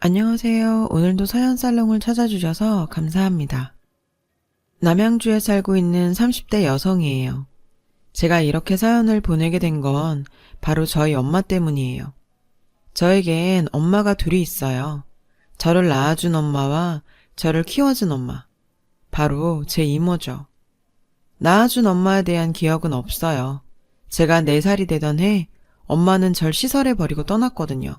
안녕하세요. 오늘도 사연살롱을 찾아주셔서 감사합니다. 남양주에 살고 있는 30대 여성이에요. 제가 이렇게 사연을 보내게 된 건 바로 저희 엄마 때문이에요. 저에겐 엄마가 둘이 있어요. 저를 낳아준 엄마와 저를 키워준 엄마. 바로 제 이모죠. 낳아준 엄마에 대한 기억은 없어요. 제가 4살이 되던 해 엄마는 절 시설에 버리고 떠났거든요.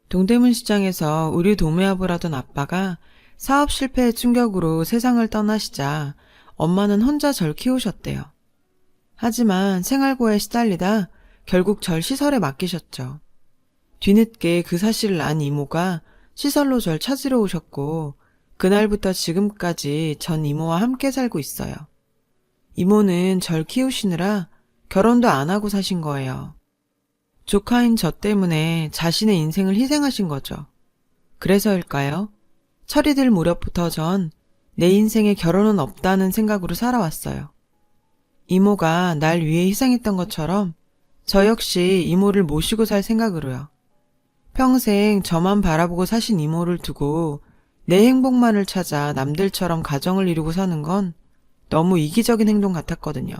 동대문 시장에서 우리 도매업을 하던 아빠가 사업 실패의 충격으로 세상을 떠나시자 엄마는 혼자 절 키우셨대요. 하지만 생활고에 시달리다 결국 절 시설에 맡기셨죠. 뒤늦게 그 사실을 안 이모가 시설로 절 찾으러 오셨고 그날부터 지금까지 전 이모와 함께 살고 있어요. 이모는 절 키우시느라 결혼도 안 하고 사신 거예요. 조카인 저 때문에 자신의 인생을 희생하신 거죠. 그래서일까요? 철이 들 무렵부터 전 내 인생에 결혼은 없다는 생각으로 살아왔어요. 이모가 날 위해 희생했던 것처럼 저 역시 이모를 모시고 살 생각으로요. 평생 저만 바라보고 사신 이모를 두고 내 행복만을 찾아 남들처럼 가정을 이루고 사는 건 너무 이기적인 행동 같았거든요.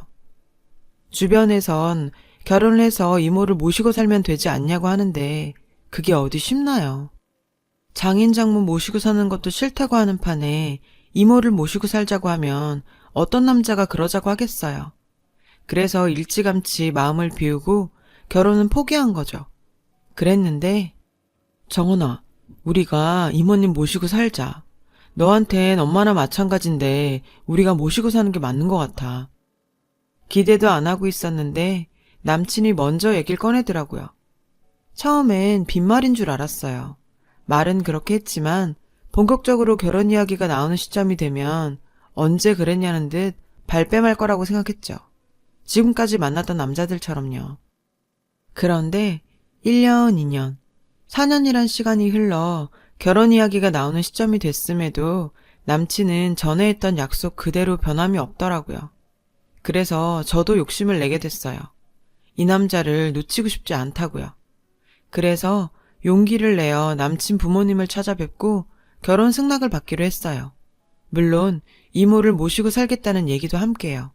주변에선 결혼을 해서 이모를 모시고 살면 되지 않냐고 하는데 그게 어디 쉽나요? 장인 장모 모시고 사는 것도 싫다고 하는 판에 이모를 모시고 살자고 하면 어떤 남자가 그러자고 하겠어요. 그래서 일찌감치 마음을 비우고 결혼은 포기한 거죠. 그랬는데 정원아, 우리가 이모님 모시고 살자. 너한텐 엄마나 마찬가지인데 우리가 모시고 사는 게 맞는 것 같아. 기대도 안 하고 있었는데 남친이 먼저 얘기를 꺼내더라고요. 처음엔 빈말인 줄 알았어요. 말은 그렇게 했지만 본격적으로 결혼 이야기가 나오는 시점이 되면 언제 그랬냐는 듯 발뺌할 거라고 생각했죠. 지금까지 만났던 남자들처럼요. 그런데 1년, 2년, 4년이란 시간이 흘러 결혼 이야기가 나오는 시점이 됐음에도 남친은 전에 했던 약속 그대로 변함이 없더라고요. 그래서 저도 욕심을 내게 됐어요. 이 남자를 놓치고 싶지 않다고요. 그래서 용기를 내어 남친 부모님을 찾아뵙고 결혼 승낙을 받기로 했어요. 물론 이모를 모시고 살겠다는 얘기도 함께요.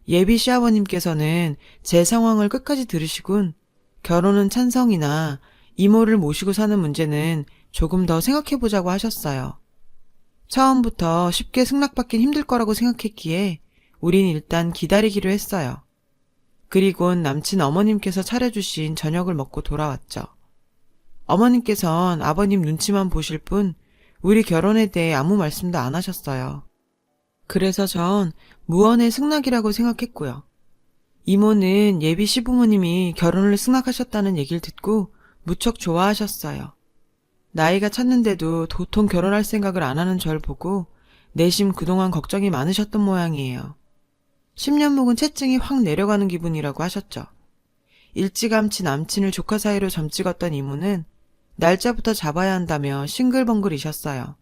예비 시아버님께서는 제 상황을 끝까지 들으시곤 결혼은 찬성이나 이모를 모시고 사는 문제는 조금 더 생각해보자고 하셨어요. 처음부터 쉽게 승낙받긴 힘들 거라고 생각했기에 우린 일단 기다리기로 했어요. 그리곤 남친 어머님께서 차려주신 저녁을 먹고 돌아왔죠. 어머님께선 아버님 눈치만 보실 뿐 우리 결혼에 대해 아무 말씀도 안 하셨어요. 그래서 전 무언의 승낙이라고 생각했고요. 이모는 예비 시부모님이 결혼을 승낙하셨다는 얘기를 듣고 무척 좋아하셨어요. 나이가 찼는데도 도통 결혼할 생각을 안 하는 절 보고 내심 그동안 걱정이 많으셨던 모양이에요. 10년 묵은 채증이 확 내려가는 기분이라고 하셨죠. 일찌감치 남친을 조카 사이로 점찍었던 이모는 날짜부터 잡아야 한다며 싱글벙글이셨어요.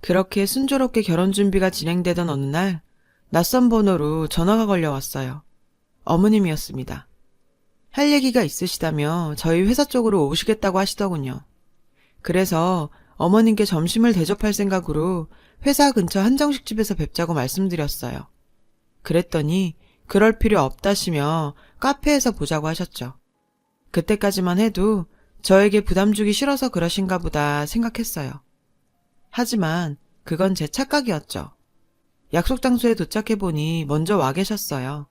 그렇게 순조롭게 결혼 준비가 진행되던 어느 날 낯선 번호로 전화가 걸려왔어요. 어머님이었습니다. 할 얘기가 있으시다며 저희 회사 쪽으로 오시겠다고 하시더군요. 그래서 어머님께 점심을 대접할 생각으로 회사 근처 한정식집에서 뵙자고 말씀드렸어요. 그랬더니 그럴 필요 없다시며 카페에서 보자고 하셨죠. 그때까지만 해도 저에게 부담 주기 싫어서 그러신가 보다 생각했어요. 하지만 그건 제 착각이었죠. 약속 장소에 도착해보니 먼저 와 계셨어요.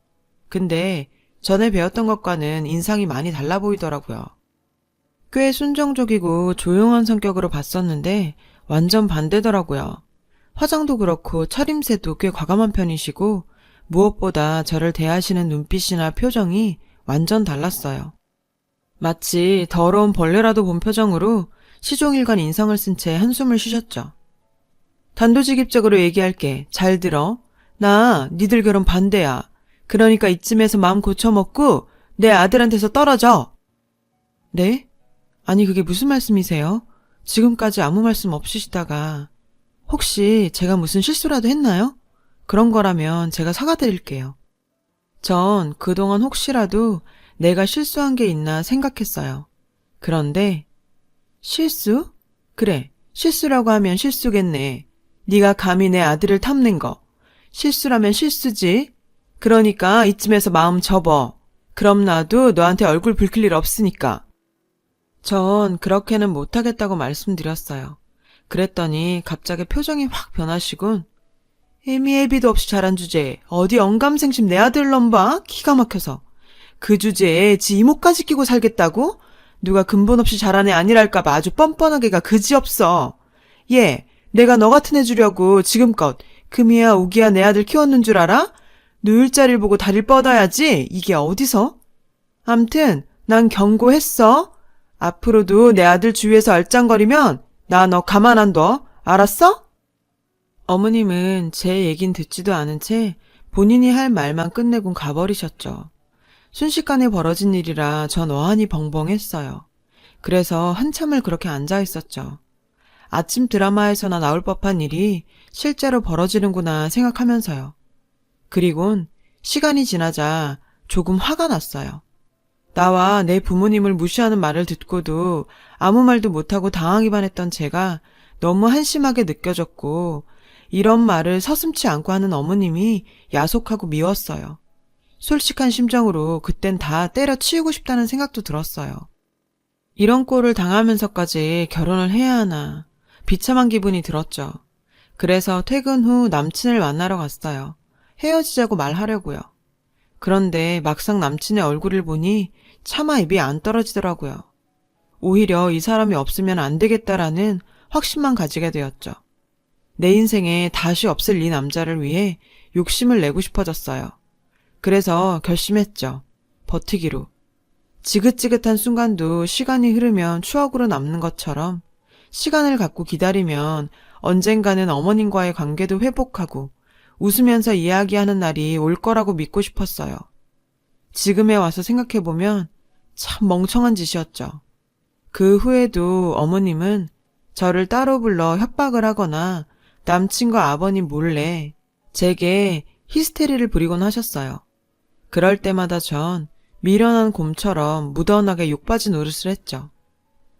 근데 전에 배웠던 것과는 인상이 많이 달라 보이더라고요. 꽤 순정적이고 조용한 성격으로 봤었는데 완전 반대더라고요. 화장도 그렇고 차림새도 꽤 과감한 편이시고 무엇보다 저를 대하시는 눈빛이나 표정이 완전 달랐어요. 마치 더러운 벌레라도 본 표정으로 시종일관 인상을 쓴 채 한숨을 쉬셨죠. 단도직입적으로 얘기할게. 잘 들어. 나 니들 결혼 반대야. 그러니까 이쯤에서 마음 고쳐먹고 내 아들한테서 떨어져. 네? 아니 그게 무슨 말씀이세요? 지금까지 아무 말씀 없으시다가 혹시 제가 무슨 실수라도 했나요? 그런 거라면 제가 사과드릴게요. 전 그동안 혹시라도 내가 실수한 게 있나 생각했어요. 그런데 실수? 그래, 실수라고 하면 실수겠네. 네가 감히 내 아들을 탐낸 거. 실수라면 실수지. 그러니까 이쯤에서 마음 접어. 그럼 나도 너한테 얼굴 붉힐 일 없으니까. 전 그렇게는 못하겠다고 말씀드렸어요. 그랬더니 갑자기 표정이 확 변하시곤 애미애비도 없이 잘한 주제에 어디 언감생심 내 아들 넘봐? 기가 막혀서. 그 주제에 지 이모까지 끼고 살겠다고? 누가 근본 없이 잘한 애 아니랄까봐 아주 뻔뻔하게가 그지없어. 얘, 내가 너 같은 애 주려고 지금껏 금이야 우기야 내 아들 키웠는 줄 알아? 누울 자리를 보고 다리를 뻗어야지. 이게 어디서? 암튼 난 경고했어. 앞으로도 내 아들 주위에서 얼짱거리면 나 너 가만 안 둬. 알았어? 어머님은 제 얘긴 듣지도 않은 채 본인이 할 말만 끝내곤 가버리셨죠. 순식간에 벌어진 일이라 전 어안이 벙벙했어요. 그래서 한참을 그렇게 앉아 있었죠. 아침 드라마에서나 나올 법한 일이 실제로 벌어지는구나 생각하면서요. 그리곤 시간이 지나자 조금 화가 났어요. 나와 내 부모님을 무시하는 말을 듣고도 아무 말도 못하고 당하기만 했던 제가 너무 한심하게 느껴졌고 이런 말을 서슴지 않고 하는 어머님이 야속하고 미웠어요. 솔직한 심정으로 그땐 다 때려치우고 싶다는 생각도 들었어요. 이런 꼴을 당하면서까지 결혼을 해야 하나 비참한 기분이 들었죠. 그래서 퇴근 후 남친을 만나러 갔어요. 헤어지자고 말하려고요. 그런데 막상 남친의 얼굴을 보니 차마 입이 안 떨어지더라고요. 오히려 이 사람이 없으면 안 되겠다라는 확신만 가지게 되었죠. 내 인생에 다시 없을 이 남자를 위해 욕심을 내고 싶어졌어요. 그래서 결심했죠. 버티기로. 지긋지긋한 순간도 시간이 흐르면 추억으로 남는 것처럼 시간을 갖고 기다리면 언젠가는 어머님과의 관계도 회복하고 웃으면서 이야기하는 날이 올 거라고 믿고 싶었어요. 지금에 와서 생각해보면 참 멍청한 짓이었죠. 그 후에도 어머님은 저를 따로 불러 협박을 하거나 남친과 아버님 몰래 제게 히스테리를 부리곤 하셨어요. 그럴 때마다 전 미련한 곰처럼 무던하게 욕받이 노릇을 했죠.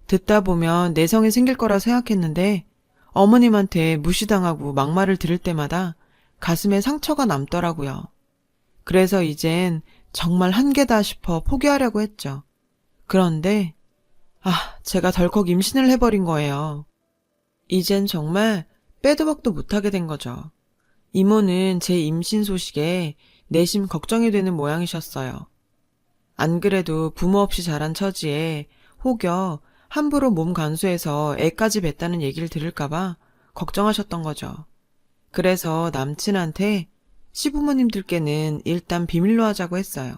듣다 보면 내성이 생길 거라 생각했는데 어머님한테 무시당하고 막말을 들을 때마다 가슴에 상처가 남더라고요. 그래서 이젠 정말 한계다 싶어 포기하려고 했죠. 그런데 제가 덜컥 임신을 해버린 거예요. 이젠 정말 빼도 박도 못하게 된 거죠. 이모는 제 임신 소식에 내심 걱정이 되는 모양이셨어요. 안 그래도 부모 없이 자란 처지에 혹여 함부로 몸 간수해서 애까지 뱉다는 얘기를 들을까봐 걱정하셨던 거죠. 그래서 남친한테 시부모님들께는 일단 비밀로 하자고 했어요.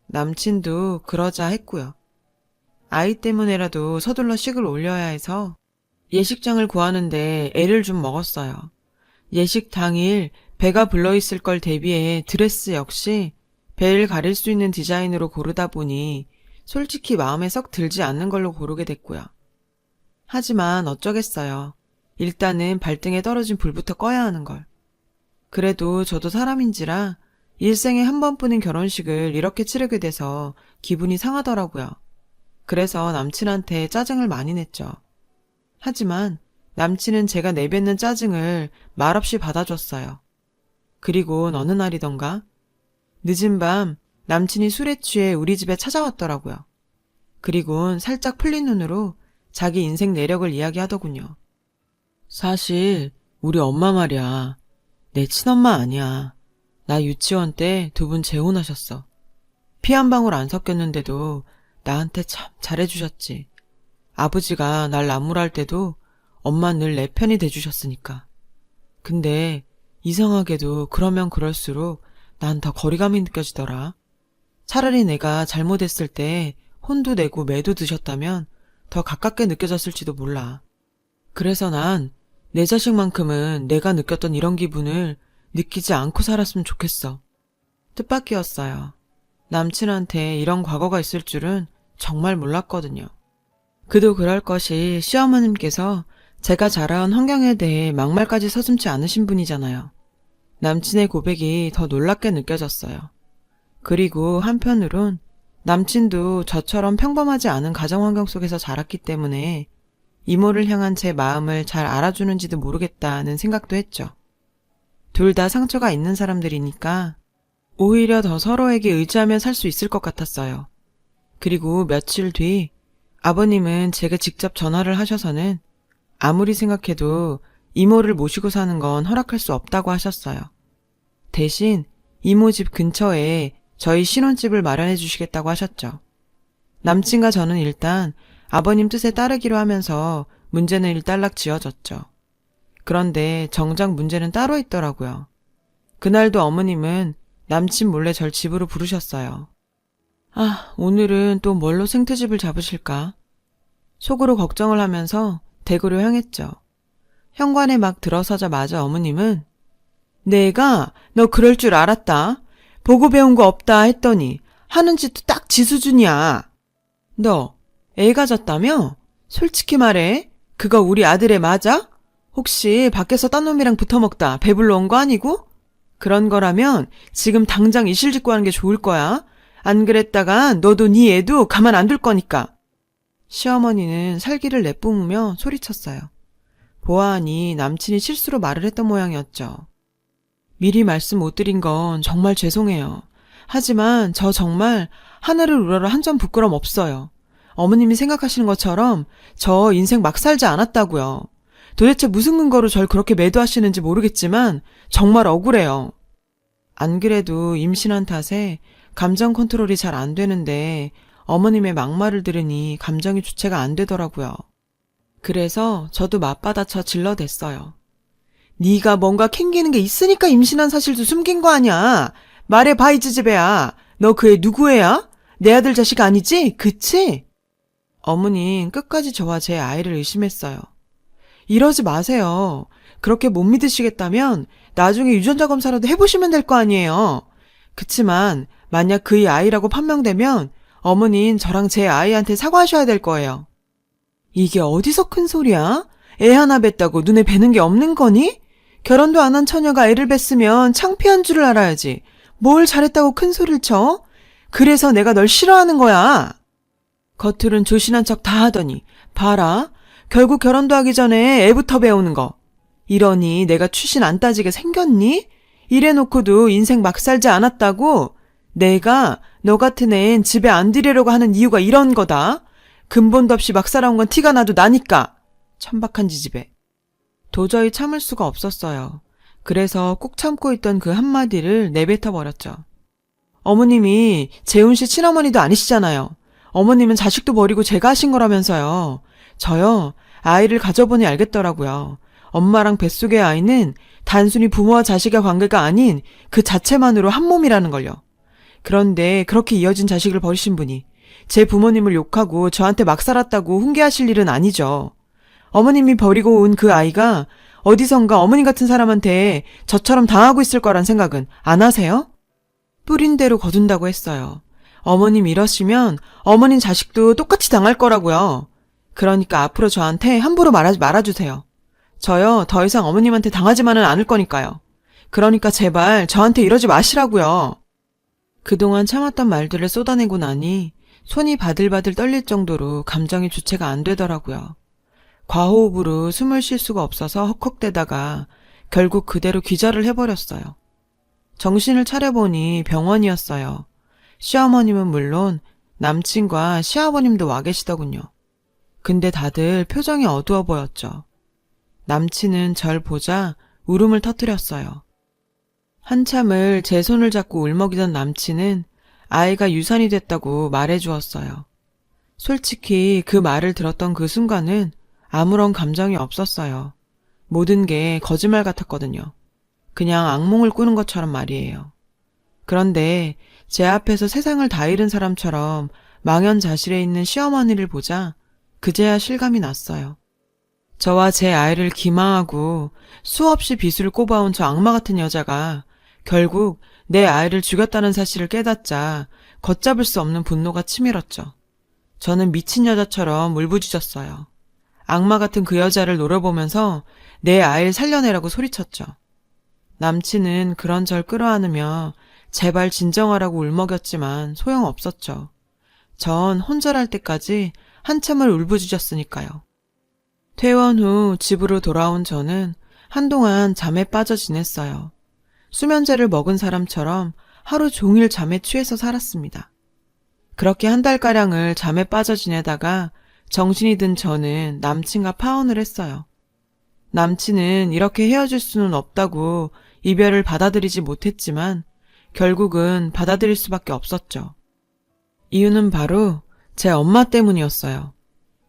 남친도 그러자 했고요. 아이 때문에라도 서둘러 식을 올려야 해서 예식장을 구하는데 애를 좀 먹었어요. 예식 당일 배가 불러있을 걸 대비해 드레스 역시 배를 가릴 수 있는 디자인으로 고르다 보니 솔직히 마음에 썩 들지 않는 걸로 고르게 됐고요. 하지만 어쩌겠어요. 일단은 발등에 떨어진 불부터 꺼야 하는 걸. 그래도 저도 사람인지라 일생에 한 번뿐인 결혼식을 이렇게 치르게 돼서 기분이 상하더라고요. 그래서 남친한테 짜증을 많이 냈죠. 하지만 남친은 제가 내뱉는 짜증을 말없이 받아줬어요. 그리고 어느 날이던가 늦은 밤 남친이 술에 취해 우리 집에 찾아왔더라고요. 그리곤 살짝 풀린 눈으로 자기 인생 내력을 이야기하더군요. 사실 우리 엄마 말이야. 내 친엄마 아니야. 나 유치원 때 두 분 재혼하셨어. 피 한 방울 안 섞였는데도 나한테 참 잘해주셨지. 아버지가 날 나무랄 때도 엄마 늘 내 편이 돼주셨으니까. 근데 이상하게도 그러면 그럴수록 난 더 거리감이 느껴지더라. 차라리 내가 잘못했을 때 혼도 내고 매도 드셨다면 더 가깝게 느껴졌을지도 몰라. 그래서 난 내 자식만큼은 내가 느꼈던 이런 기분을 느끼지 않고 살았으면 좋겠어. 뜻밖이었어요. 남친한테 이런 과거가 있을 줄은 정말 몰랐거든요. 그도 그럴 것이 시어머님께서 제가 자라온 환경에 대해 막말까지 서슴지 않으신 분이잖아요. 남친의 고백이 더 놀랍게 느껴졌어요. 그리고 한편으론 남친도 저처럼 평범하지 않은 가정환경 속에서 자랐기 때문에 이모를 향한 제 마음을 잘 알아주는지도 모르겠다는 생각도 했죠. 둘 다 상처가 있는 사람들이니까 오히려 더 서로에게 의지하며 살 수 있을 것 같았어요. 그리고 며칠 뒤 아버님은 제가 직접 전화를 하셔서는 아무리 생각해도 이모를 모시고 사는 건 허락할 수 없다고 하셨어요. 대신 이모 집 근처에 저희 신혼집을 마련해 주시겠다고 하셨죠. 남친과 저는 일단 아버님 뜻에 따르기로 하면서 문제는 일단락 지어졌죠. 그런데 정작 문제는 따로 있더라고요. 그날도 어머님은 남친 몰래 절 집으로 부르셨어요. 아, 오늘은 또 뭘로 생트집을 잡으실까? 속으로 걱정을 하면서 댁으로 향했죠. 현관에 막 들어서자마자 어머님은 내가 너 그럴 줄 알았다. 보고 배운 거 없다 했더니 하는 짓도 딱 지 수준이야. 너 애 가졌다며? 솔직히 말해. 그거 우리 아들 애 맞아? 혹시 밖에서 딴 놈이랑 붙어먹다 배불러 온 거 아니고? 그런 거라면 지금 당장 이실직고 하는 게 좋을 거야. 안 그랬다간 너도 네 애도 가만 안 둘 거니까. 시어머니는 살기를 내뿜으며 소리쳤어요. 보아하니 남친이 실수로 말을 했던 모양이었죠. 미리 말씀 못 드린 건 정말 죄송해요. 하지만 저 정말 하늘을 우러러 한 점 부끄럼 없어요. 어머님이 생각하시는 것처럼 저 인생 막 살지 않았다고요. 도대체 무슨 근거로 절 그렇게 매도하시는지 모르겠지만 정말 억울해요. 안 그래도 임신한 탓에 감정 컨트롤이 잘 안 되는데 어머님의 막말을 들으니 감정이 주체가 안 되더라고요. 그래서 저도 맞받아쳐 질러댔어요. 네가 뭔가 캥기는 게 있으니까 임신한 사실도 숨긴 거 아니야. 말해봐 이 지지배야. 너 그 애 누구 애야? 내 아들 자식 아니지? 그치? 어머니는 끝까지 저와 제 아이를 의심했어요. 이러지 마세요. 그렇게 못 믿으시겠다면 나중에 유전자 검사라도 해보시면 될 거 아니에요. 그치만 만약 그의 아이라고 판명되면 어머니는 저랑 제 아이한테 사과하셔야 될 거예요. 이게 어디서 큰 소리야? 애 하나 뵀다고 눈에 뵈는 게 없는 거니? 결혼도 안 한 처녀가 애를 뵀으면 창피한 줄을 알아야지. 뭘 잘했다고 큰 소리를 쳐? 그래서 내가 널 싫어하는 거야. 겉으론 조신한 척 다 하더니 봐라. 결국 결혼도 하기 전에 애부터 배우는 거. 이러니 내가 추신 안 따지게 생겼니? 이래놓고도 인생 막 살지 않았다고? 내가 너 같은 애는 집에 안 들이려고 하는 이유가 이런 거다. 근본도 없이 막 살아온 건 티가 나도 나니까. 천박한 지집애. 도저히 참을 수가 없었어요. 그래서 꾹 참고 있던 그 한마디를 내뱉어 버렸죠. 어머님이 재훈 씨 친어머니도 아니시잖아요. 어머님은 자식도 버리고 제가 하신 거라면서요. 저요, 아이를 가져보니 알겠더라고요. 엄마랑 뱃속의 아이는 단순히 부모와 자식의 관계가 아닌 그 자체만으로 한 몸이라는 걸요. 그런데 그렇게 이어진 자식을 버리신 분이 제 부모님을 욕하고 저한테 막 살았다고 훈계하실 일은 아니죠. 어머님이 버리고 온 그 아이가 어디선가 어머님 같은 사람한테 저처럼 당하고 있을 거란 생각은 안 하세요? 뿌린 대로 거둔다고 했어요. 어머님 이러시면 어머님 자식도 똑같이 당할 거라고요. 그러니까 앞으로 저한테 함부로 말하지 말아주세요. 저요, 더 이상 어머님한테 당하지만은 않을 거니까요. 그러니까 제발 저한테 이러지 마시라고요. 그동안 참았던 말들을 쏟아내고 나니 손이 바들바들 떨릴 정도로 감정이 주체가 안 되더라고요. 과호흡으로 숨을 쉴 수가 없어서 헉헉대다가 결국 그대로 기절을 해버렸어요. 정신을 차려보니 병원이었어요. 시어머님은 물론 남친과 시아버님도 와 계시더군요. 근데 다들 표정이 어두워 보였죠. 남친은 절 보자 울음을 터뜨렸어요. 한참을 제 손을 잡고 울먹이던 남친은 아이가 유산이 됐다고 말해주었어요. 솔직히 그 말을 들었던 그 순간은 아무런 감정이 없었어요. 모든 게 거짓말 같았거든요. 그냥 악몽을 꾸는 것처럼 말이에요. 그런데 제 앞에서 세상을 다 잃은 사람처럼 망연자실해 있는 시어머니를 보자 그제야 실감이 났어요. 저와 제 아이를 기망하고 수없이 비수를 꼽아온 저 악마 같은 여자가 결국 내 아이를 죽였다는 사실을 깨닫자 걷잡을 수 없는 분노가 치밀었죠. 저는 미친 여자처럼 울부짖었어요. 악마 같은 그 여자를 노려보면서 내 아이를 살려내라고 소리쳤죠. 남친은 그런 절 끌어안으며 제발 진정하라고 울먹였지만 소용없었죠. 전 혼절할 때까지 한참을 울부짖었으니까요. 퇴원 후 집으로 돌아온 저는 한동안 잠에 빠져 지냈어요. 수면제를 먹은 사람처럼 하루 종일 잠에 취해서 살았습니다. 그렇게 한 달가량을 잠에 빠져 지내다가 정신이 든 저는 남친과 파혼을 했어요. 남친은 이렇게 헤어질 수는 없다고 이별을 받아들이지 못했지만 결국은 받아들일 수밖에 없었죠. 이유는 바로 제 엄마 때문이었어요.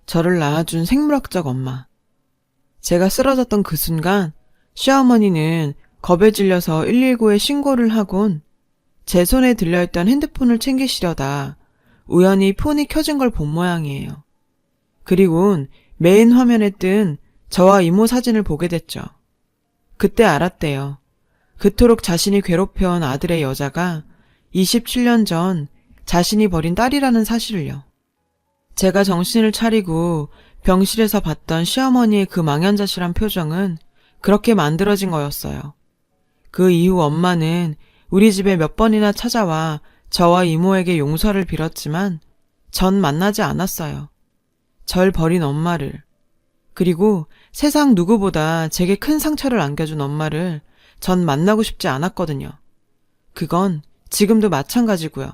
저를 낳아준 생물학적 엄마. 제가 쓰러졌던 그 순간 시어머니는 겁에 질려서 119에 신고를 하곤 제 손에 들려있던 핸드폰을 챙기시려다 우연히 폰이 켜진 걸 본 모양이에요. 그리곤 메인 화면에 뜬 저와 이모 사진을 보게 됐죠. 그때 알았대요. 그토록 자신이 괴롭혀온 아들의 여자가 27년 전 자신이 버린 딸이라는 사실을요. 제가 정신을 차리고 병실에서 봤던 시어머니의 그 망연자실한 표정은 그렇게 만들어진 거였어요. 그 이후 엄마는 우리 집에 몇 번이나 찾아와 저와 이모에게 용서를 빌었지만 전 만나지 않았어요. 절 버린 엄마를. 그리고 세상 누구보다 제게 큰 상처를 안겨준 엄마를 전 만나고 싶지 않았거든요. 그건 지금도 마찬가지고요.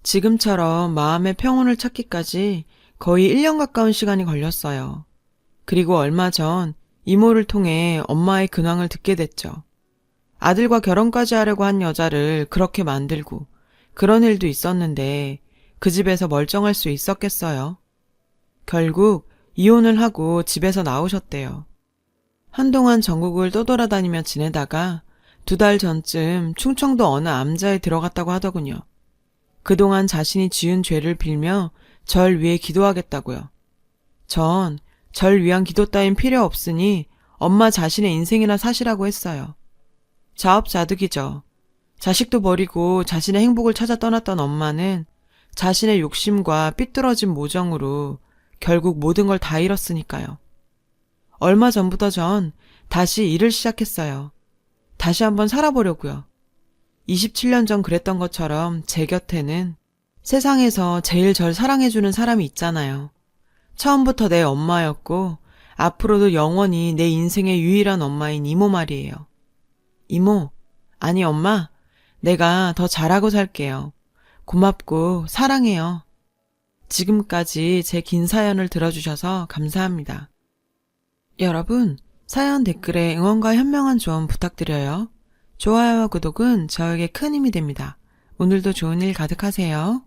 지금처럼 마음의 평온을 찾기까지 거의 1년 가까운 시간이 걸렸어요. 그리고 얼마 전 이모를 통해 엄마의 근황을 듣게 됐죠. 아들과 결혼까지 하려고 한 여자를 그렇게 만들고 그런 일도 있었는데 그 집에서 멀쩡할 수 있었겠어요? 결국 이혼을 하고 집에서 나오셨대요. 한동안 전국을 떠돌아다니며 지내다가 2달 전쯤 충청도 어느 암자에 들어갔다고 하더군요. 그동안 자신이 지은 죄를 빌며 절 위해 기도하겠다고요. 전 절 위한 기도 따윈 필요 없으니 엄마 자신의 인생이나 사시라고 했어요. 자업자득이죠. 자식도 버리고 자신의 행복을 찾아 떠났던 엄마는 자신의 욕심과 삐뚤어진 모정으로 결국 모든 걸 다 잃었으니까요. 얼마 전부터 전 다시 일을 시작했어요. 다시 한번 살아보려고요. 27년 전 그랬던 것처럼 제 곁에는 세상에서 제일 절 사랑해주는 사람이 있잖아요. 처음부터 내 엄마였고 앞으로도 영원히 내 인생의 유일한 엄마인 이모 말이에요. 이모, 아니 엄마, 내가 더 잘하고 살게요. 고맙고 사랑해요. 지금까지 제 긴 사연을 들어주셔서 감사합니다. 여러분, 사연 댓글에 응원과 현명한 조언 부탁드려요. 좋아요와 구독은 저에게 큰 힘이 됩니다. 오늘도 좋은 일 가득하세요.